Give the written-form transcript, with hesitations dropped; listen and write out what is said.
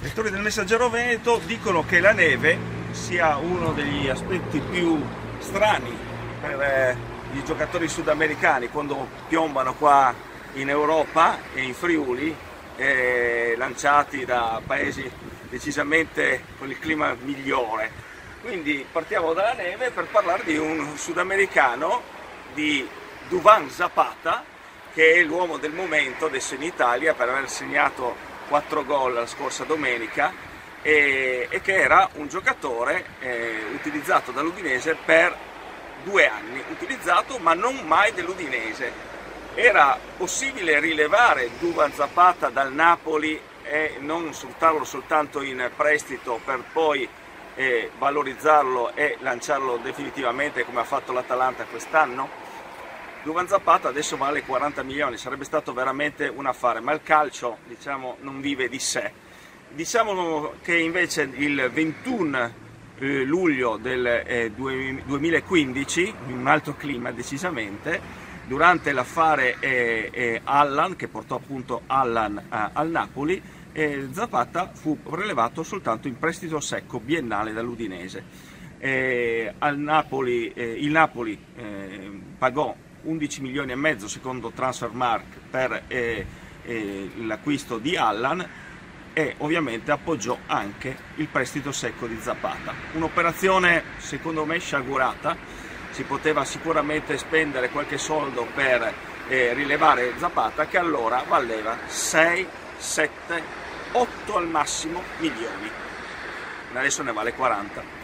Lettori del Messaggero Veneto dicono che la neve sia uno degli aspetti più strani per i giocatori sudamericani quando piombano qua in Europa e in Friuli, lanciati da paesi decisamente con il clima migliore. Quindi partiamo dalla neve per parlare di un sudamericano, di Duvan Zapata, che è l'uomo del momento adesso in Italia per aver segnato 4 gol la scorsa domenica e che era un giocatore utilizzato dall'Udinese per 2 anni, utilizzato ma non mai dell'Udinese. Era possibile rilevare Duvan Zapata dal Napoli e non sfruttarlo soltanto in prestito per poi valorizzarlo e lanciarlo definitivamente come ha fatto l'Atalanta quest'anno? Duvan Zapata adesso vale 40 milioni, sarebbe stato veramente un affare, ma il calcio, diciamo, non vive di sé. Diciamo che invece il 21 luglio del 2015, in un altro clima decisamente, durante l'affare Allan, che portò appunto Allan al Napoli, Zapata fu prelevato soltanto in prestito secco biennale dall'Udinese. Il Napoli pagò 11 milioni e mezzo secondo Transfermarkt per l'acquisto di Allan e ovviamente appoggiò anche il prestito secco di Zapata. Un'operazione secondo me sciagurata, si poteva sicuramente spendere qualche soldo per rilevare Zapata, che allora valeva 6, 7, 8 al massimo milioni, adesso ne vale 40.